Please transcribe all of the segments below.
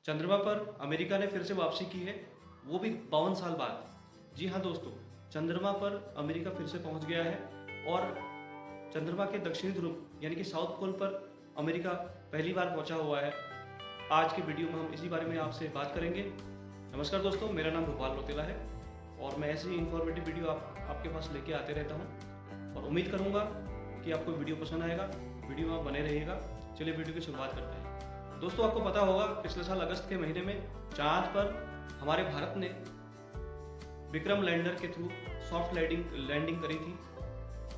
चंद्रमा पर अमेरिका ने फिर से वापसी की है, वो भी 52 साल बाद। जी हाँ दोस्तों, चंद्रमा पर अमेरिका फिर से पहुंच गया है और चंद्रमा के दक्षिणी ध्रुव यानी कि साउथ पोल पर अमेरिका पहली बार पहुंचा हुआ है। आज की वीडियो में हम इसी बारे में आपसे बात करेंगे। नमस्कार दोस्तों, मेरा नाम भोपाल रोतेला है और मैं ऐसी इन्फॉर्मेटिव वीडियो आपके पास लेके आते रहता हूँ और उम्मीद करूँगा कि आपको वीडियो पसंद आएगा। वीडियो में आप बने रहिएगा। चलिए वीडियो की शुरुआत करते हैं। दोस्तों, आपको पता होगा पिछले साल अगस्त के महीने में चांद पर हमारे भारत ने विक्रम लैंडर के थ्रू सॉफ्ट लैंडिंग करी थी,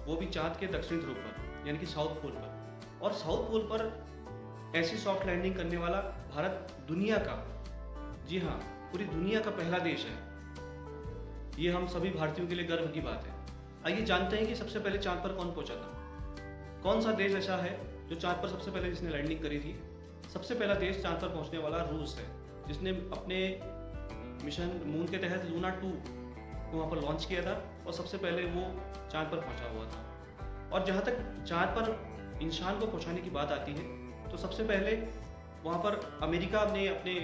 वो भी चांद के दक्षिणी ध्रुव पर यानी कि साउथ पोल पर। और साउथ पोल पर ऐसी सॉफ्ट लैंडिंग करने वाला भारत दुनिया का, जी हाँ, पूरी दुनिया का पहला देश है। ये हम सभी भारतीयों के लिए गर्व की बात है। आइए जानते हैं कि सबसे पहले चांद पर कौन पहुंचा था। कौन सा देश ऐसा है जो चांद पर सबसे पहले जिसने लैंडिंग करी थी। सबसे पहला देश चांद पर पहुंचने वाला रूस है, जिसने अपने मिशन मून के तहत लूना 2 को वहाँ पर लॉन्च किया था और सबसे पहले वो चांद पर पहुंचा हुआ था। और जहाँ तक चांद पर इंसान को पहुंचाने की बात आती है तो सबसे पहले वहाँ पर अमेरिका ने अपने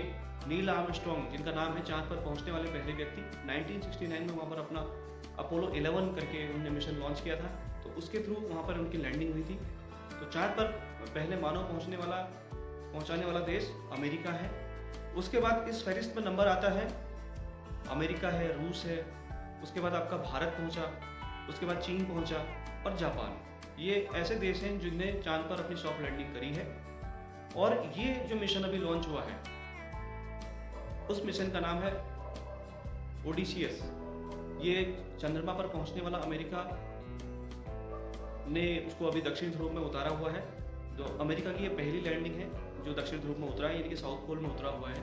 नील आर्मस्ट्रॉन्ग, जिनका नाम है चांद पर पहुंचने वाले पहले व्यक्ति, 1969 में वहाँ पर अपना अपोलो 11 करके उन्होंने मिशन लॉन्च किया था। तो उसके थ्रू वहाँ पर उनकी लैंडिंग हुई थी। तो चांद पर पहले मानव पहुंचाने वाला देश अमेरिका है। उसके बाद इस फहरिस्त में नंबर आता है, अमेरिका है, रूस है, उसके बाद आपका भारत पहुंचा, उसके बाद चीन पहुंचा और जापान। ये ऐसे देश हैं जिनने चांद पर अपनी सॉफ्ट लैंडिंग करी है। और ये जो मिशन अभी लॉन्च हुआ है, उस मिशन का नाम है ओडिसियस। ये चंद्रमा पर पहुंचने वाला अमेरिका ने उसको अभी दक्षिण ध्रुव में उतारा हुआ है। जो अमेरिका की ये पहली लैंडिंग है जो दक्षिण ध्रुव में उतरा है, यानी कि साउथ पोल में उतरा हुआ है।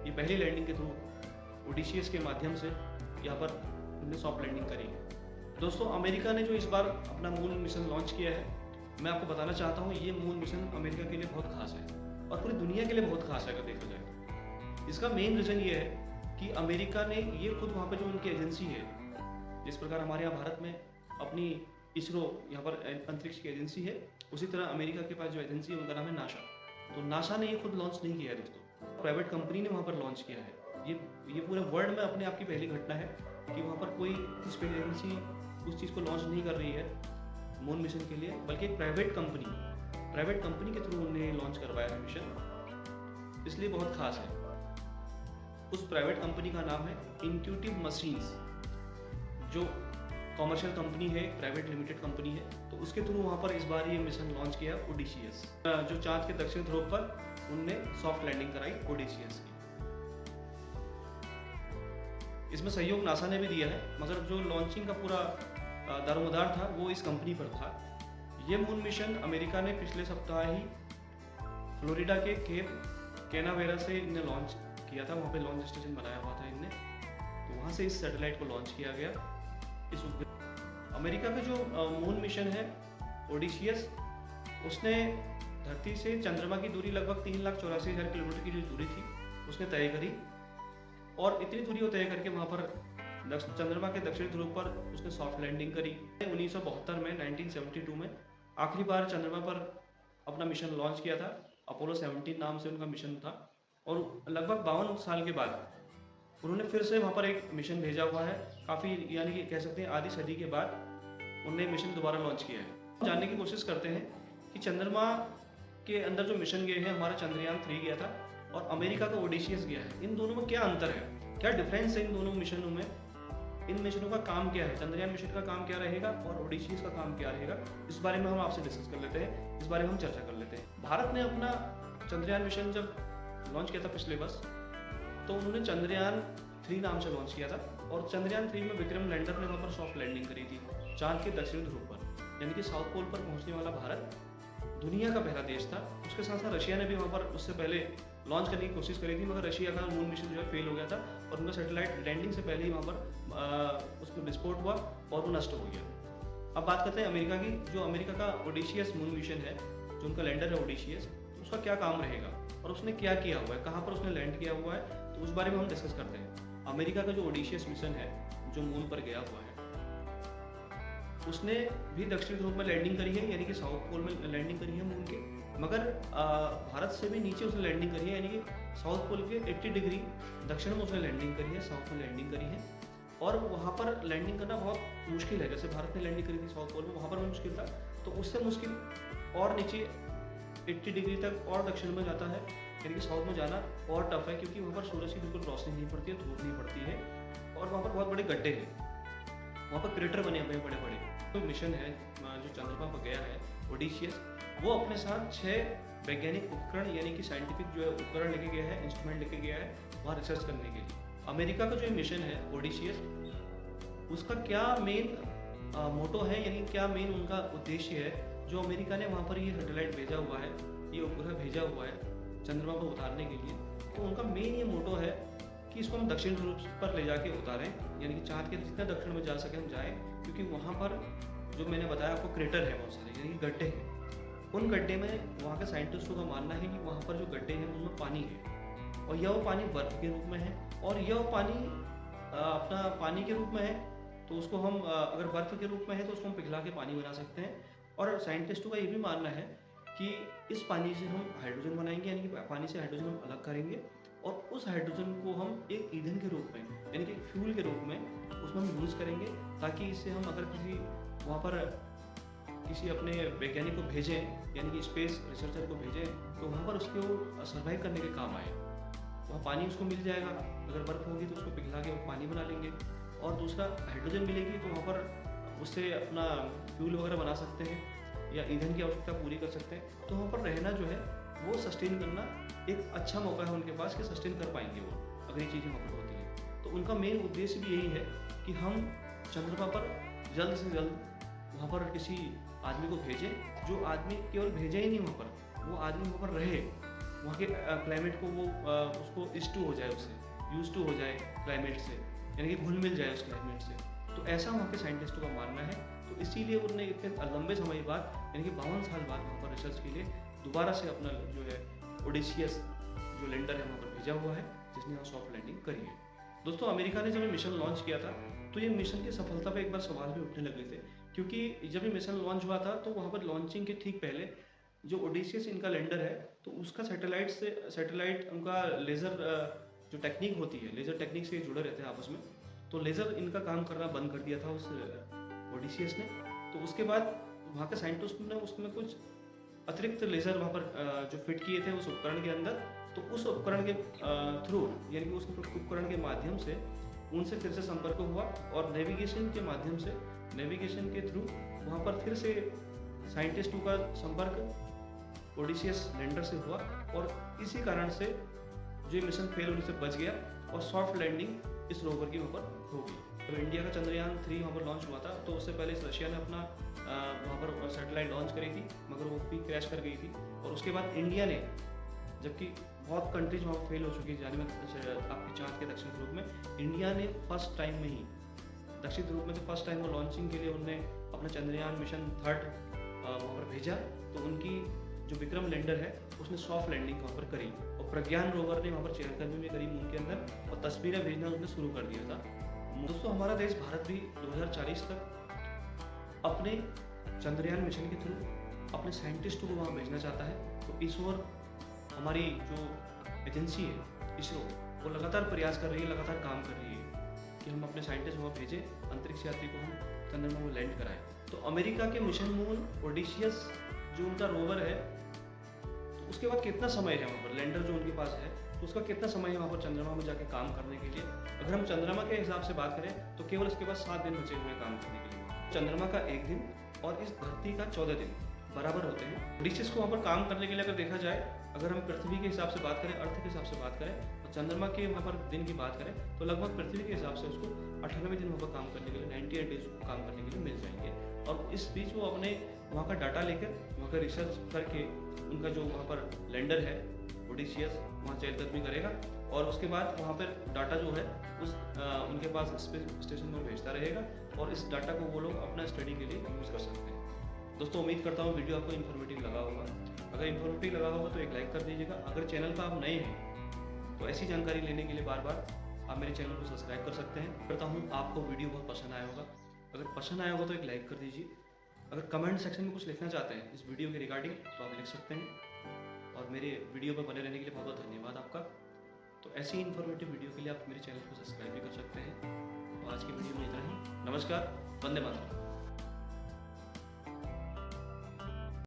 ये पहली लैंडिंग के थ्रू ओडिसियस के माध्यम से यहाँ पर उन्होंने सॉफ्ट लैंडिंग करी है। दोस्तों, अमेरिका ने जो इस बार अपना मून मिशन लॉन्च किया है, मैं आपको बताना चाहता हूँ ये मून मिशन अमेरिका के लिए बहुत खास है और पूरी दुनिया के लिए बहुत खास है अगर देखा जाए तो। इसका मेन रीज़न ये है कि अमेरिका ने ये खुद वहाँ पर जो उनकी एजेंसी है, जिस प्रकार हमारे यहाँ भारत में अपनी इसरो यहाँ पर अंतरिक्ष की एजेंसी है, उसी तरह अमेरिका के पास जो एजेंसी है उनका नाम है नासा। तो नासा ने ये खुद लॉन्च नहीं किया है दोस्तों, प्राइवेट कंपनी ने वहाँ पर लॉन्च किया है। ये पूरे वर्ल्ड में अपने आप की पहली घटना है कि वहाँ पर कोई स्पेस एजेंसी उस चीज़ को लॉन्च नहीं कर रही है मून मिशन के लिए, बल्कि एक प्राइवेट कंपनी के थ्रू उन्होंने लॉन्च करवाया है मिशन, इसलिए बहुत खास है। उस प्राइवेट कंपनी का नाम है इंट्यूटिव मशीन्स, जो कॉमर्शियल कंपनी है, प्राइवेट लिमिटेड कंपनी है। तो उसके थ्रू वहाँ पर इस बार ये मिशन लॉन्च किया ओडिसियस, जो चांद के दक्षिण ध्रुव पर उनने सॉफ्ट लैंडिंग कराई ओडिसियस की। इसमें सहयोग नासा ने भी दिया है, मगर जो लॉन्चिंग का पूरा दारोमदार था वो इस कंपनी पर था। ये मून मिशन अमेरिका ने पिछले सप्ताह ही फ्लोरिडा के केप कैनावेरा से इनने लॉन्च किया था। वहाँ पे लॉन्च स्टेशन बनाया हुआ था इनने, तो वहाँ से इस सैटेलाइट को लॉन्च किया गया। इस अमेरिका का जो मून मिशन है ओडिसियस, उसने धरती से चंद्रमा की दूरी लगभग 3,84,000 किलोमीटर की जो दूरी थी उसने तय करी। और इतनी दूरी वो तय करके वहाँ पर चंद्रमा के दक्षिणी ध्रुव पर उसने सॉफ्ट लैंडिंग करी। 1972 में 1972 में आखिरी बार चंद्रमा पर अपना मिशन लॉन्च किया था। अपोलो 17 नाम से उनका मिशन था और लगभग 52 साल के बाद उन्होंने फिर से वहाँ पर एक मिशन भेजा हुआ है। काफ़ी, यानी कि कह सकते हैं आधी सदी के बाद उन्होंने मिशन दोबारा लॉन्च किया है। जानने की कोशिश करते हैं कि चंद्रमा के अंदर जो मिशन गए हैं, हमारा चंद्रयान 3 गया था और अमेरिका का ओडिसियस गया है। इन दोनों में क्या अंतर है, क्या डिफरेंस है इन दोनों मिशनों में, इन मिशनों का काम क्या है, चंद्रयान मिशन का काम क्या रहेगा और ओडिसियस का काम क्या रहेगा, इस बारे में हम आपसे डिस्कस कर लेते हैं, इस बारे में हम चर्चा कर लेते हैं। भारत ने अपना चंद्रयान मिशन जब लॉन्च किया था पिछले वर्ष, तो उन्होंने चंद्रयान 3 नाम से लॉन्च किया था और चंद्रयान 3 में विक्रम लैंडर ने वहाँ पर सॉफ्ट लैंडिंग करी थी चांद के दक्षिणी ध्रुव पर, यानी कि साउथ पोल पर पहुँचने वाला भारत दुनिया का पहला देश था। उसके साथ साथ रशिया ने भी वहाँ पर उससे पहले लॉन्च करने की कोशिश करी थी, मगर रशिया का मून मिशन जो है फेल हो गया था और उनका सैटेलाइट लैंडिंग से पहले ही वहाँ पर उसमें विस्फोट हुआ और वो नष्ट हो गया। अब बात करते हैं अमेरिका की। जो अमेरिका का ओडिसियस मून मिशन है, जो उनका लैंडर है ओडिसियस, उसका क्या काम रहेगा और उसने क्या किया हुआ है, कहाँ पर उसने लैंड किया हुआ है, तो उस बारे में हम डिस्कस करते हैं। अमेरिका का जो ओडिसियस मिशन है, जो मून पर गया हुआ है, उसने भी दक्षिण ध्रुव में लैंडिंग करी है, यानी कि साउथ पोल में लैंडिंग करी है मून के, मगर भारत से भी नीचे उसने लैंडिंग करी है, यानी कि साउथ पोल के 80 डिग्री दक्षिण में उसने लैंडिंग करी है, साउथ में लैंडिंग करी है। और वहाँ पर लैंडिंग करना बहुत मुश्किल है। जैसे भारत ने लैंडिंग करी थी साउथ पोल में, वहाँ पर भी मुश्किल था, तो उससे मुश्किल और नीचे 80 डिग्री तक और दक्षिण में जाता है, यानी कि साउथ में जाना और टफ है, क्योंकि वहाँ पर सूरज की बिल्कुल रोशनी नहीं पड़ती है, धूप नहीं पड़ती है, और वहाँ पर बहुत बड़े गड्ढे हैं, वहाँ पर क्रेटर बने हुए हैं बड़े बड़े। तो मिशन है जो चंद्रमा पर गया है ओडिशियस, वो अपने साथ 6 वैज्ञानिक उपकरण यानी कि साइंटिफिक जो है उपकरण लेके गया है, इंस्ट्रूमेंट लेके गया है वहाँ रिसर्च करने के लिए। अमेरिका का जो मिशन है ओडिशियस, उसका क्या मेन मोटो है, यानी क्या मेन उनका उद्देश्य है, जो अमेरिका ने वहाँ पर ये सैटेलाइट भेजा हुआ है, ये उपग्रह भेजा हुआ है चंद्रमा पर उतारने के लिए, तो उनका मेन ये मोटो है कि इसको हम दक्षिण ध्रुव पर ले जाके उतारें, यानी कि चांद के जितना दक्षिण में जा सके हम जाएं, क्योंकि वहाँ पर जो मैंने बताया आपको क्रेटर है बहुत सारे, यानी कि गड्ढे हैं। उन गड्ढे में वहाँ के साइंटिस्टों का मानना है कि वहाँ पर जो गड्ढे हैं उनमें पानी है, और यह वो पानी बर्फ के रूप में है, और यह पानी अपना पानी के रूप में है, तो उसको हम अगर बर्फ के रूप में है तो उसको हम पिघला के पानी बना सकते हैं। और साइंटिस्टों का ये भी मानना है कि इस पानी से हम हाइड्रोजन बनाएंगे, यानी कि पानी से हाइड्रोजन हम अलग करेंगे, और उस हाइड्रोजन को हम एक ईंधन के रूप में, यानी कि फ्यूल के रूप में उसमें हम यूज़ करेंगे, ताकि इससे हम अगर किसी वहाँ पर किसी अपने वैज्ञानिक को भेजें, यानी कि स्पेस रिसर्चर को भेजें, तो वहाँ पर उसके वो सर्वाइव करने के काम आए। वहाँ पानी उसको मिल जाएगा, अगर बर्फ़ होगी तो उसको पिघला के वो पानी बना लेंगे, और दूसरा हाइड्रोजन मिलेगी तो वहाँ पर उससे अपना फ्यूल वगैरह बना सकते हैं, या ईंधन की आवश्यकता पूरी कर सकते हैं। तो वहाँ पर रहना जो है वो सस्टेन करना एक अच्छा मौका है उनके पास कि सस्टेन कर पाएंगे वो, अगर ये चीज़ें वहाँ पर होती हैं। तो उनका मेन उद्देश्य भी यही है कि हम चंद्रमा पर जल्द से जल्द वहाँ पर किसी आदमी को भेजें, जो आदमी केवल भेजे ही नहीं वहाँ पर, वो आदमी वहाँ पर रहे, वहाँ के क्लाइमेट को वो उसको इस्टू हो जाए, उससे यूज टू हो जाए क्लाइमेट से, यानी कि घुल मिल जाए उस क्लाइमेट से। तो ऐसा वहाँ के साइंटिस्टों का मानना है। तो इसीलिए उन्होंने इतने लंबे समय बाद, यानी कि 52 साल बाद वहाँ पर रिसर्च के लिए दोबारा से अपना जो है ओडिशियस जो लैंडर है वहाँ पर भेजा हुआ है, जिसने वहाँ सॉफ्ट लैंडिंग करी है। दोस्तों, अमेरिका ने जब ये मिशन लॉन्च किया था, तो ये मिशन की सफलता पे एक बार सवाल भी उठने लगे थे, क्योंकि जब ये मिशन लॉन्च हुआ था तो वहाँ पर लॉन्चिंग के ठीक पहले जो ओडिशियस इनका लैंडर है, तो उसका सैटेलाइट उनका लेज़र जो टेक्निक होती है, लेज़र टेक्निक से जुड़े रहते हैं आपस में, तो लेज़र इनका काम करना बंद कर दिया था उस ओडिशियस ने। तो उसके बाद वहाँ के साइंटिस्ट ने उसमें कुछ अतिरिक्त लेज़र वहाँ पर जो फिट किए थे उस उपकरण के अंदर, तो उस उपकरण के थ्रू, यानी कि उस उपकरण के माध्यम से उनसे फिर से संपर्क हुआ, और नेविगेशन के माध्यम से, नेविगेशन के थ्रू वहाँ पर फिर से साइंटिस्टों का संपर्क ओडिशियस लैंडर से हुआ, और इसी कारण से जो मिशन फेल होने से बच गया और सॉफ्ट लैंडिंग इस रोवर की वहाँ पर हो गई। तो इंडिया का चंद्रयान 3 वहाँ पर लॉन्च हुआ था, तो उससे पहले रशिया ने अपना वहाँ पर सैटेलाइट लॉन्च करी थी, मगर वो भी क्रैश कर गई थी। और उसके बाद इंडिया ने, जबकि बहुत कंट्रीज वहाँ पर फेल हो चुकी है जाने में आपकी चाँद के दक्षिण ध्रुव में, इंडिया ने फर्स्ट टाइम में ही दक्षिण ध्रुव में तो फर्स्ट टाइम वो लॉन्चिंग के लिए उन्होंने अपना चंद्रयान मिशन 3 वहाँ पर भेजा। तो उनकी जो विक्रम लैंडर है उसने सॉफ्ट लैंडिंग वहाँ पर करी, और प्रज्ञान रोवर ने वहाँ पर चेहरकदमी भी करी मून के अंदर, और तस्वीरें भेजना उसने शुरू कर दिया था। दोस्तों, हमारा देश भारत भी 2040 तक अपने चंद्रयान मिशन के थ्रू अपने साइंटिस्टों को वहाँ भेजना चाहता है। तो इस ओर हमारी जो एजेंसी है इसरो, वो लगातार प्रयास कर रही है, लगातार काम कर रही है कि हम अपने साइंटिस्ट वहाँ भेजें, अंतरिक्ष यात्री को हम चंद्रमा में लैंड कराएं। तो अमेरिका के मिशन मून ओडिशियस जो उनका रोवर है, तो उसके बाद कितना समय है वहाँ पर, लैंडर जो उनके पास है तो उसका कितना समय है वहाँ पर चंद्रमा में जाके काम करने के लिए। अगर हम चंद्रमा के हिसाब से बात करें तो केवल इसके पास 7 दिन बचे हुए काम करने के लिए। चंद्रमा का 1 दिन और इस धरती का 14 दिन बराबर होते हैं। ओडिशियस को वहाँ पर काम करने के लिए अगर देखा जाए, अगर हम पृथ्वी के हिसाब से बात करें, अर्थ के हिसाब से बात करें, और चंद्रमा के वहाँ पर दिन की बात करें, तो लगभग पृथ्वी के हिसाब से उसको 98 दिन वहाँ पर काम करने के लिए, 98 डेज काम करने के लिए मिल जाएंगे। और इस बीच वो अपने वहाँ का डाटा लेकर, वहाँ का रिसर्च करके, उनका जो वहाँ पर लैंडर है ओडिशियस वहाँ चेहरकदमी करेगा, और उसके बाद वहाँ पर डाटा जो है उस उनके पास स्पेस स्टेशन में भेजता रहेगा, और इस डाटा को वो लोग अपना स्टडी के लिए यूज़ कर सकते हैं। दोस्तों, उम्मीद करता हूँ वीडियो आपको इन्फॉर्मेटिव लगा होगा। अगर इन्फॉर्मेटिव लगा होगा तो एक लाइक कर दीजिएगा। अगर चैनल पर आप नए हैं तो ऐसी जानकारी लेने के लिए बार बार आप मेरे चैनल को सब्सक्राइब कर सकते हैं। करता हूँ आपको वीडियो बहुत पसंद आया होगा। अगर पसंद आया होगा तो एक लाइक कर दीजिए। अगर कमेंट सेक्शन में कुछ लिखना चाहते हैं इस वीडियो के रिगार्डिंग तो आप लिख सकते हैं। और मेरे वीडियो पर बने रहने के लिए बहुत बहुत धन्यवाद आपका। तो ऐसी इन्फॉर्मेटिव वीडियो के लिए आप मेरे चैनल को सब्सक्राइब भी कर सकते हैं। तो आज की वीडियो में इतना ही। नमस्कार, वंदे मातरम।